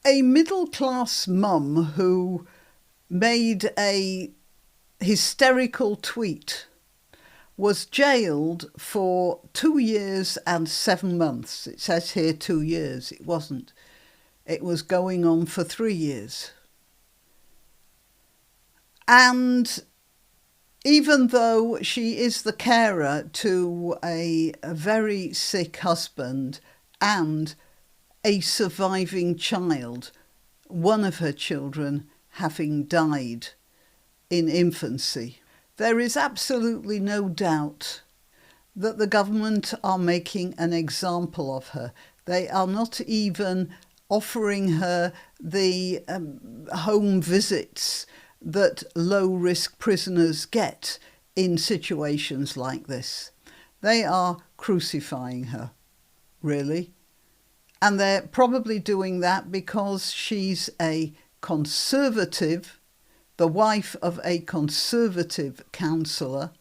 A middle-class mum who made a hysterical tweet was jailed for 2 years and 7 months. It says here 2 years. It wasn't. It was going on for 3 years. And even though she is the carer to a very sick husband and a surviving child, one of her children having died in infancy, there is absolutely no doubt that the government are making an example of her. They are not even offering her the home visits that low-risk prisoners get in situations like this. They are crucifying her, really. And they're probably doing that because she's a conservative, the wife of a conservative councillor,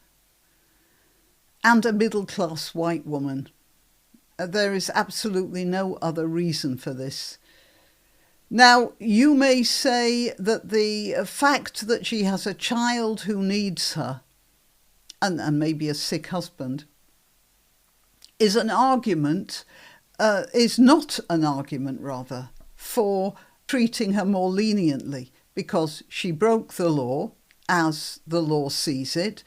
and a middle-class white woman. There is absolutely no other reason for this. Now, you may say that the fact that she has a child who needs her, and maybe a sick husband, is not an argument, rather, for treating her more leniently, because she broke the law as the law sees it,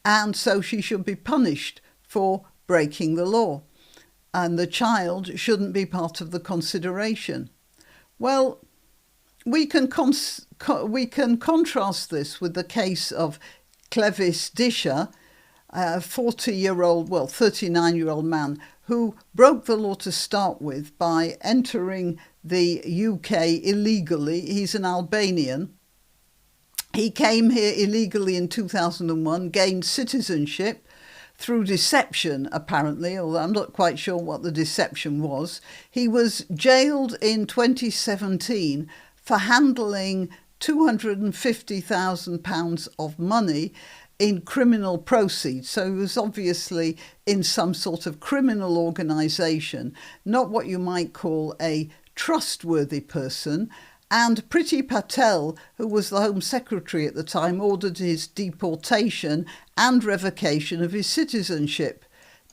and so she should be punished for breaking the law, and the child shouldn't be part of the consideration. Well, we can contrast this with the case of Clevis Disher, a 39-year-old man who broke the law to start with by entering the UK illegally. He's an Albanian. He came here illegally in 2001, gained citizenship through deception, apparently, although I'm not quite sure what the deception was. He was jailed in 2017 for handling £250,000 of money in criminal proceeds. So he was obviously in some sort of criminal organisation, not what you might call a trustworthy person. And Priti Patel, who was the Home Secretary at the time, ordered his deportation and revocation of his citizenship.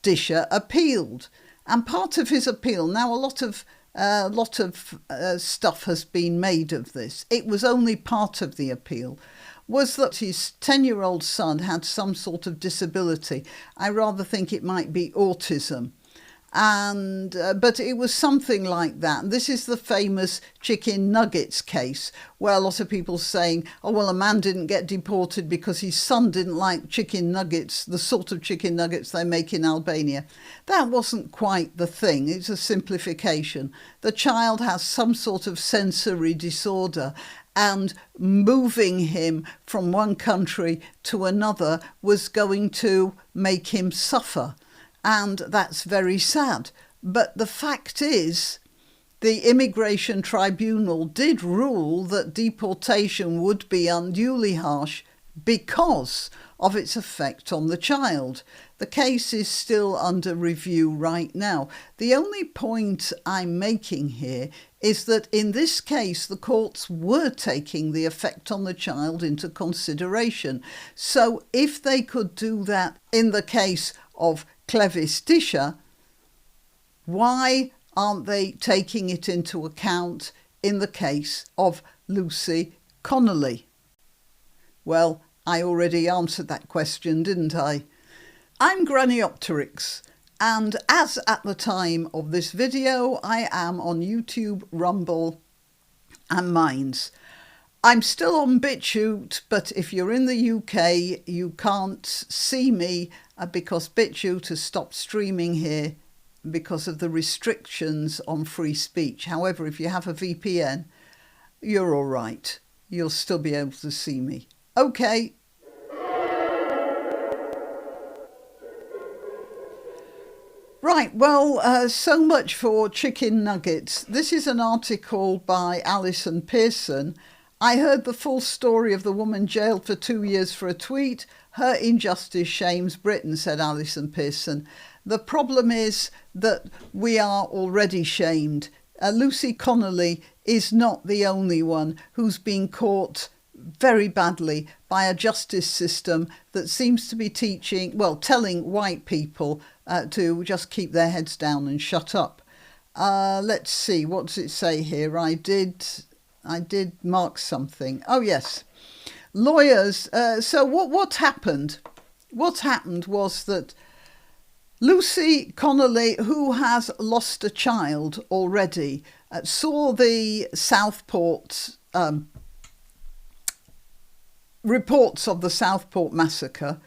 Disher appealed. And part of his appeal, now a lot of stuff has been made of this. It was only part of the appeal, was that his 10-year-old son had some sort of disability. I rather think it might be autism. But it was something like that. This is the famous chicken nuggets case, where a lot of people saying, oh, well, a man didn't get deported because his son didn't like chicken nuggets, the sort of chicken nuggets they make in Albania. That wasn't quite the thing. It's a simplification. The child has some sort of sensory disorder, and moving him from one country to another was going to make him suffer. And that's very sad. But the fact is, the Immigration Tribunal did rule that deportation would be unduly harsh because of its effect on the child. The case is still under review right now. The only point I'm making here is that in this case, the courts were taking the effect on the child into consideration. So if they could do that in the case of Clevis Disher, why aren't they taking it into account in the case of Lucy Connelly? Well, I already answered that question, didn't I? I'm Granniopteryx, and as at the time of this video, I am on YouTube, Rumble and Minds. I'm still on BitChute, but if you're in the UK, you can't see me because BitChute has stopped streaming here because of the restrictions on free speech. However, if you have a VPN, you're all right. You'll still be able to see me. Okay. Right, well, so much for chicken nuggets. This is an article by Alison Pearson. I heard the full story of the woman jailed for 2 years for a tweet. Her injustice shames Britain, said Alison Pearson. The problem is that we are already shamed Lucy Connelly is not the only one who's been caught very badly by a justice system that seems to be telling white people to just keep their heads down and shut up. Let's see, what does it say here? I did mark something. Oh yes, lawyers. So what happened? What happened was that Lucy Connelly, who has lost a child already, saw the Southport reports of the Southport massacre,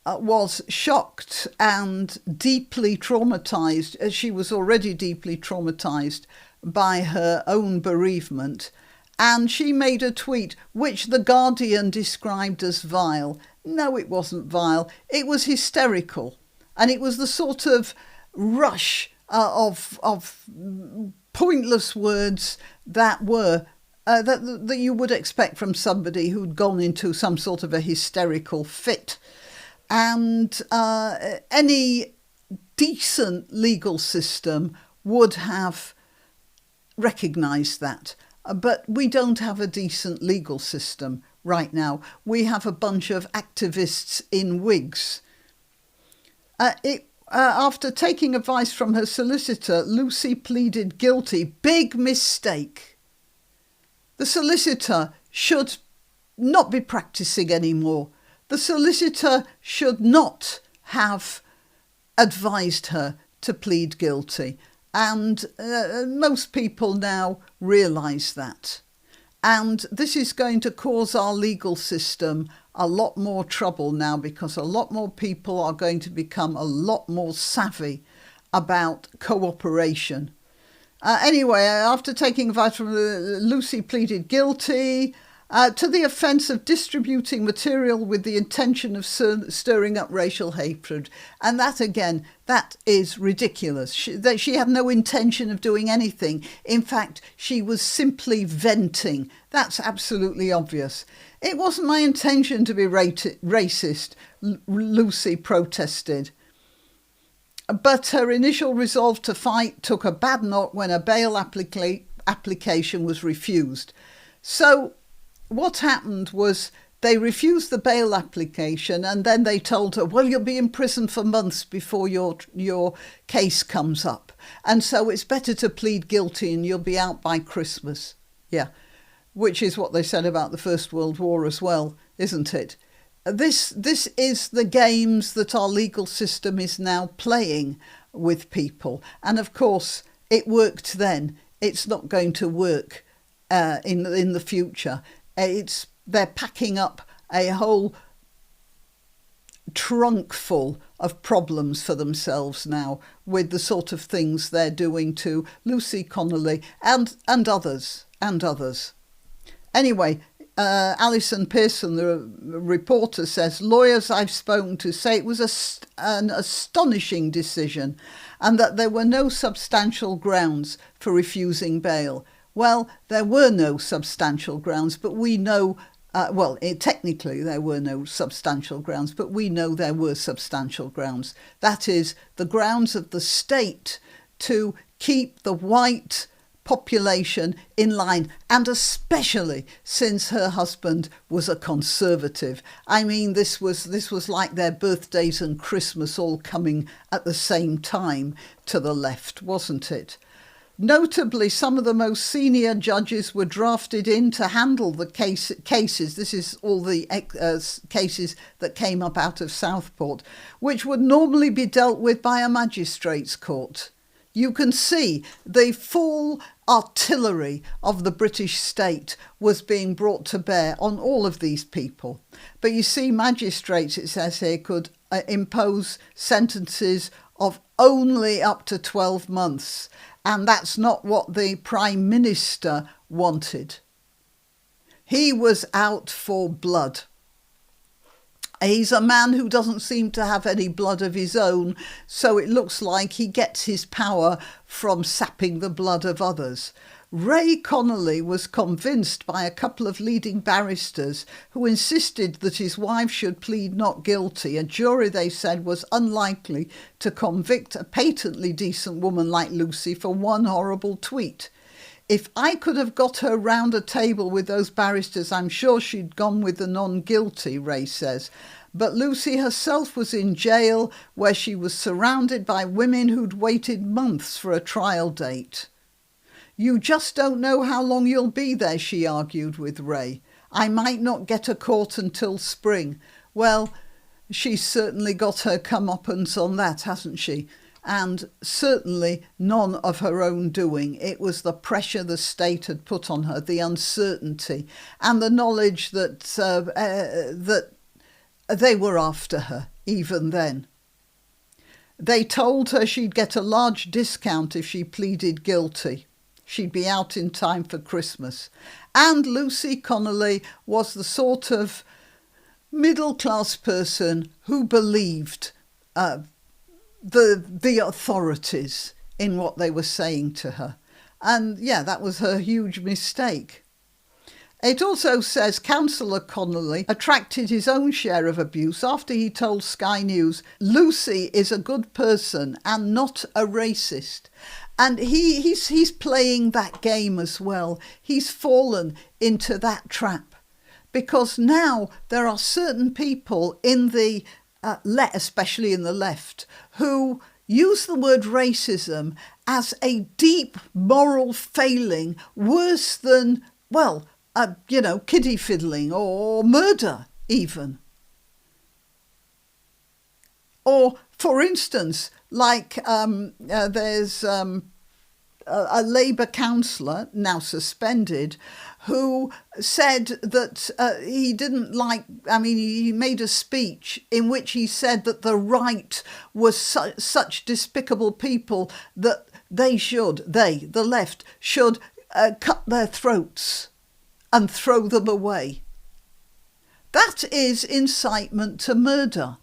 was shocked and deeply traumatised, as she was already deeply traumatised by her own bereavement. And she made a tweet which The Guardian described as vile. No, it wasn't vile. It was hysterical. And it was the sort of rush of pointless words that were that you would expect from somebody who'd gone into some sort of a hysterical fit. And any decent legal system would have recognised that. But we don't have a decent legal system right now. We have a bunch of activists in wigs. After taking advice from her solicitor, Lucy pleaded guilty. Big mistake. The solicitor should not be practising anymore. The solicitor should not have advised her to plead guilty. And most people now realise that. And this is going to cause our legal system a lot more trouble now, because a lot more people are going to become a lot more savvy about cooperation. Anyway, after taking advice from Lucy pleaded guilty to the offence of distributing material with the intention of stirring up racial hatred. And that, again, that is ridiculous. She had no intention of doing anything. In fact, she was simply venting. That's absolutely obvious. It wasn't my intention to be racist, Lucy protested. But her initial resolve to fight took a bad knock when a bail application was refused. So what happened was they refused the bail application, and then they told her, well, you'll be in prison for months before your case comes up. And so it's better to plead guilty and you'll be out by Christmas. Yeah, which is what they said about the First World War as well, isn't it? This is the games that our legal system is now playing with people. And of course, it worked then. It's not going to work in the future. They're packing up a whole trunk full of problems for themselves now with the sort of things they're doing to Lucy Connelly and others. Anyway, Alison Pearson, the reporter, says, lawyers I've spoken to say it was an astonishing decision and that there were no substantial grounds for refusing bail. Well, there were no substantial grounds, but we know, technically there were no substantial grounds, but we know there were substantial grounds. That is, the grounds of the state to keep the white population in line, and especially since her husband was a conservative. I mean, this was like their birthdays and Christmas all coming at the same time to the left, wasn't it? Notably, some of the most senior judges were drafted in to handle the cases. This is all the cases that came up out of Southport, which would normally be dealt with by a magistrate's court. You can see the full artillery of the British state was being brought to bear on all of these people. But you see, magistrates, it says here, could impose sentences of only up to 12 months. And that's not what the Prime Minister wanted. He was out for blood. He's a man who doesn't seem to have any blood of his own, so it looks like he gets his power from sapping the blood of others. Ray Connolly was convinced by a couple of leading barristers who insisted that his wife should plead not guilty, a jury they said was unlikely to convict a patently decent woman like Lucy for one horrible tweet. If I could have got her round a table with those barristers, I'm sure she'd gone with the non-guilty, Ray says. But Lucy herself was in jail, where she was surrounded by women who'd waited months for a trial date. You just don't know how long you'll be there, she argued with Ray. I might not get a court until spring. Well, she's certainly got her comeuppance on that, hasn't she? And certainly none of her own doing. It was the pressure the state had put on her, the uncertainty, and the knowledge that that they were after her even then. They told her she'd get a large discount if she pleaded guilty. She'd be out in time for Christmas. And Lucy Connelly was the sort of middle-class person who believed the authorities in what they were saying to her. And yeah, that was her huge mistake. It also says Councillor Connolly attracted his own share of abuse after he told Sky News, Lucy is a good person and not a racist. And he's playing that game as well. He's fallen into that trap. Because now there are certain people in the, especially in the left, who use the word racism as a deep moral failing, worse than, well, kiddie fiddling or murder even. Or, for instance, like there's a Labour councillor, now suspended, who said that he didn't like, he made a speech in which he said that the right was such despicable people that the left, should cut their throats and throw them away. That is incitement to murder.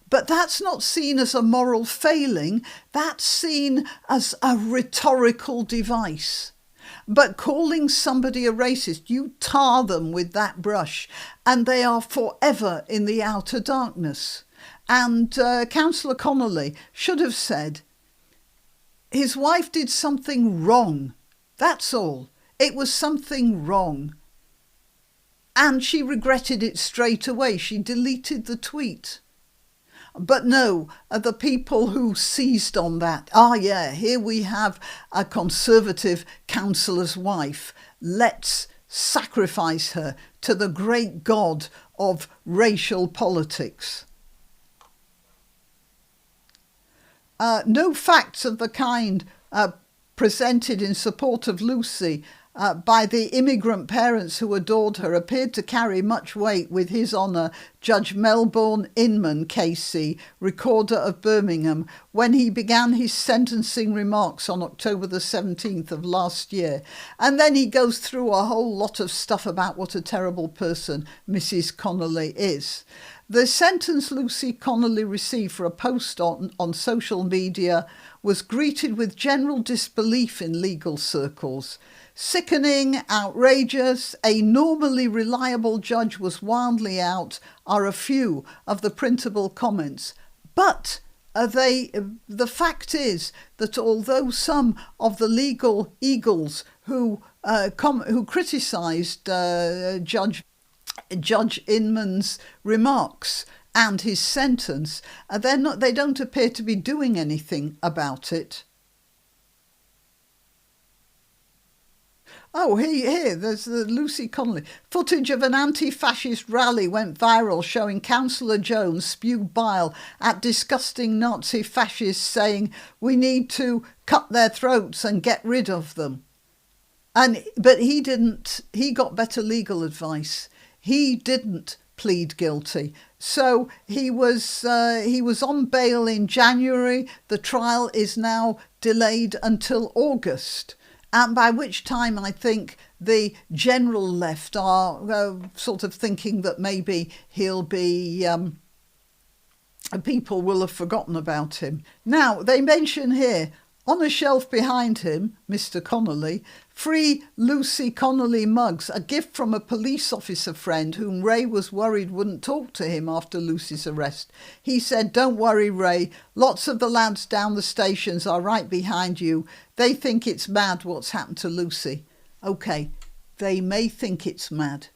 But that's not seen as a moral failing, that's seen as a rhetorical device. But calling somebody a racist, you tar them with that brush and they are forever in the outer darkness. And Councillor Connolly should have said, his wife did something wrong, that's all. It was something wrong. And she regretted it straight away. She deleted the tweet. But no, the people who seized on that, here we have a Conservative councillor's wife. Let's sacrifice her to the great god of racial politics. No facts of the kind presented in support of Lucy by the immigrant parents who adored her appeared to carry much weight with His Honour Judge Melbourne Inman KC, Recorder of Birmingham, when he began his sentencing remarks on October the 17th of last year. And then he goes through a whole lot of stuff about what a terrible person Mrs. Connolly is. The sentence Lucy Connelly received for a post on social media was greeted with general disbelief in legal circles. Sickening, outrageous, a normally reliable judge was wildly out are a few of the printable comments. But the fact is that although some of the legal eagles who criticised Judge Inman's remarks and his sentence, they don't appear to be doing anything about it. Oh, here, there's the Lucy Connelly. Footage of an anti-fascist rally went viral showing Councillor Jones spew bile at disgusting Nazi fascists saying, we need to cut their throats and get rid of them. But he didn't, he got better legal advice. He didn't plead guilty. So he was on bail in January. The trial is now delayed until August. And by which time I think the general left are sort of thinking that maybe he'll be, people will have forgotten about him. Now, they mention here, On a shelf behind him, Mr. Connolly, 3 Lucy Connelly mugs, a gift from a police officer friend whom Ray was worried wouldn't talk to him after Lucy's arrest. He said, "Don't worry, Ray, lots of the lads down the stations are right behind you. They think it's mad what's happened to Lucy." OK, they may think it's mad.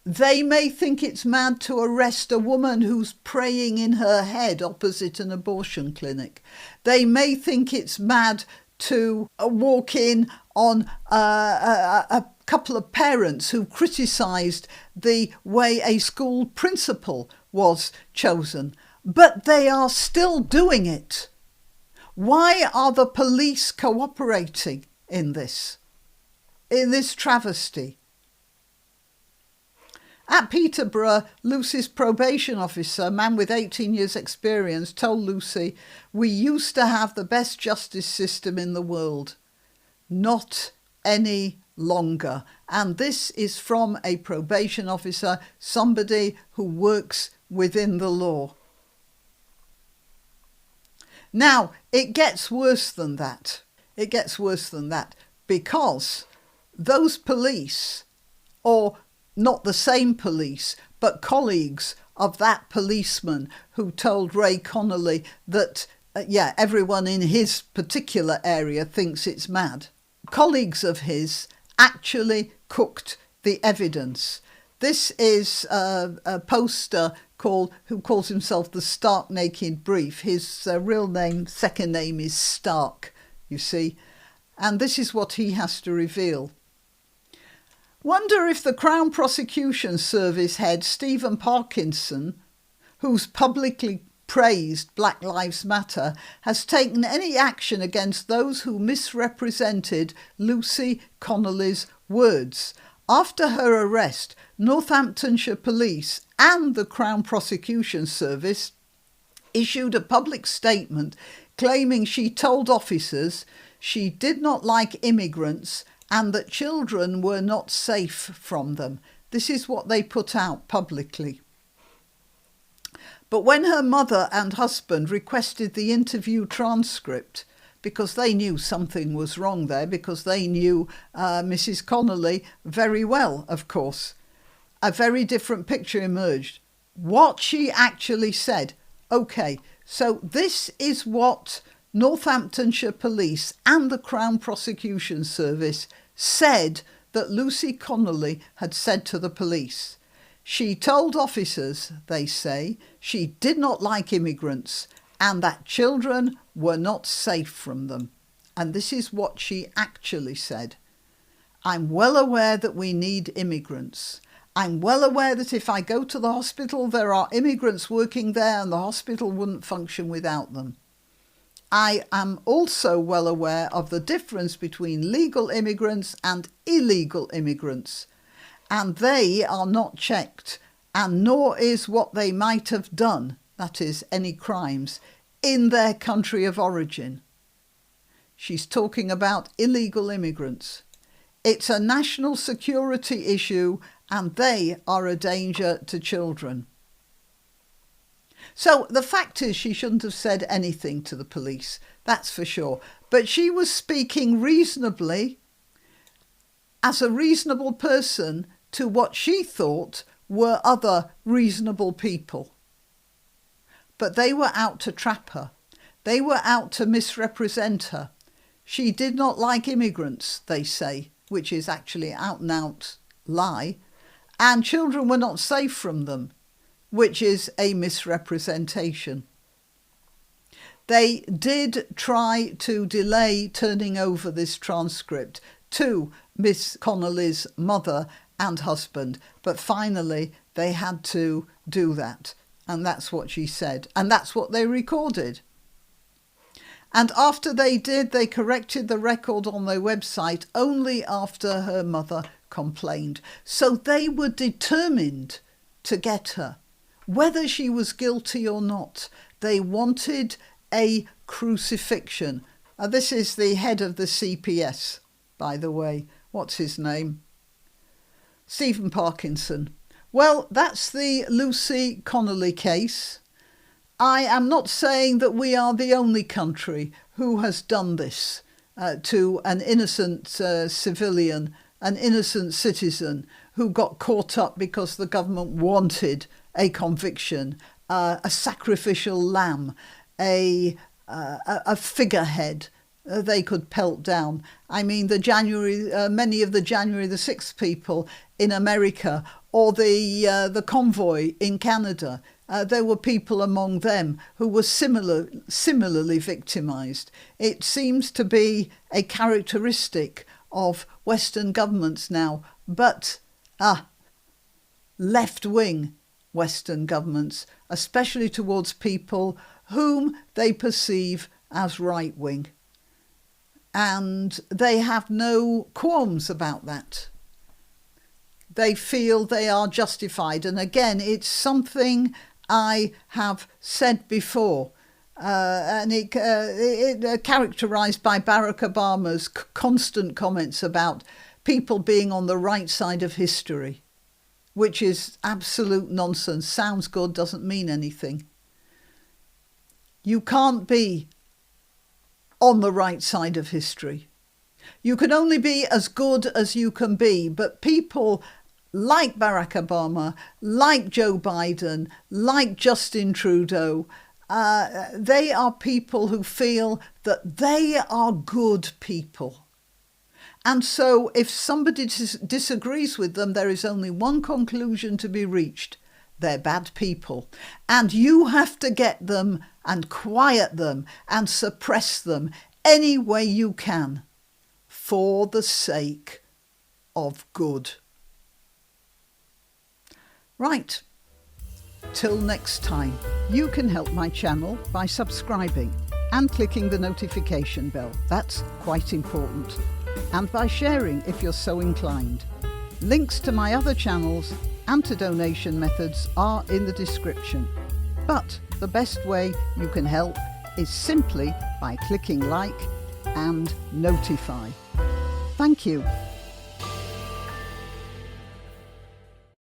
They may think it's mad to arrest a woman who's praying in her head opposite an abortion clinic. They may think it's mad to walk in on a couple of parents who criticised the way a school principal was chosen. But they are still doing it. Why are the police cooperating in this travesty? At Peterborough, Lucy's probation officer, a man with 18 years' experience, told Lucy, "We used to have the best justice system in the world. Not any longer." And this is from a probation officer, somebody who works within the law. Now, it gets worse than that. It gets worse than that because those police, or not the same police, but colleagues of that policeman who told Ray Connolly that, everyone in his particular area thinks it's mad. Colleagues of his actually cooked the evidence. This is a poster who calls himself the Stark Naked Brief. His real name, second name is Stark, you see. And this is what he has to reveal. Wonder if the Crown Prosecution Service head, Stephen Parkinson, who's publicly praised Black Lives Matter, has taken any action against those who misrepresented Lucy Connelly's words. After her arrest, Northamptonshire Police and the Crown Prosecution Service issued a public statement claiming she told officers she did not like immigrants and that children were not safe from them. This is what they put out publicly. But when her mother and husband requested the interview transcript, because they knew something was wrong there, because they knew Mrs. Connolly very well, of course, a very different picture emerged. What she actually said. OK, so this is what Northamptonshire Police and the Crown Prosecution Service said that Lucy Connolly had said to the police. She told officers, they say, she did not like immigrants and that children were not safe from them. And this is what she actually said. "I'm well aware that we need immigrants. I'm well aware that if I go to the hospital, there are immigrants working there and the hospital wouldn't function without them. I am also well aware of the difference between legal immigrants and illegal immigrants, and they are not checked, and nor is what they might have done, that is, any crimes, in their country of origin." She's talking about illegal immigrants. It's a national security issue, and they are a danger to children. So the fact is she shouldn't have said anything to the police, that's for sure. But she was speaking reasonably, as a reasonable person, to what she thought were other reasonable people. But they were out to trap her. They were out to misrepresent her. She did not like immigrants, they say, which is actually out and out lie, and children were not safe from them, which is a misrepresentation. They did try to delay turning over this transcript to Miss Connolly's mother and husband, but finally they had to do that. And that's what she said. And that's what they recorded. And after they did, they corrected the record on their website only after her mother complained. So they were determined to get her. Whether she was guilty or not, they wanted a crucifixion. This is the head of the CPS, by the way. What's his name? Stephen Parkinson. Well, that's the Lucy Connelly case. I am not saying that we are the only country who has done this to an innocent civilian, an innocent citizen who got caught up because the government wanted a conviction, a sacrificial lamb, a figurehead they could pelt down. I mean, many of the January the 6th people in America, or the convoy in Canada, there were people among them who were similarly victimised. It seems to be a characteristic of Western governments now, but left-wing Western governments, especially towards people whom they perceive as right-wing. And they have no qualms about that. They feel they are justified. And again, it's something I have said before, and it characterised by Barack Obama's constant comments about people being on the right side of history, which is absolute nonsense. Sounds good, doesn't mean anything. You can't be on the right side of history. You can only be as good as you can be, but people like Barack Obama, like Joe Biden, like Justin Trudeau, they are people who feel that they are good people. And so if somebody disagrees with them, there is only one conclusion to be reached. They're bad people. And you have to get them and quiet them and suppress them any way you can for the sake of good. Right. Till next time, you can help my channel by subscribing and clicking the notification bell. That's quite important. And by sharing if you're so inclined. Links to my other channels and to donation methods are in the description. But the best way you can help is simply by clicking like and notify. Thank you.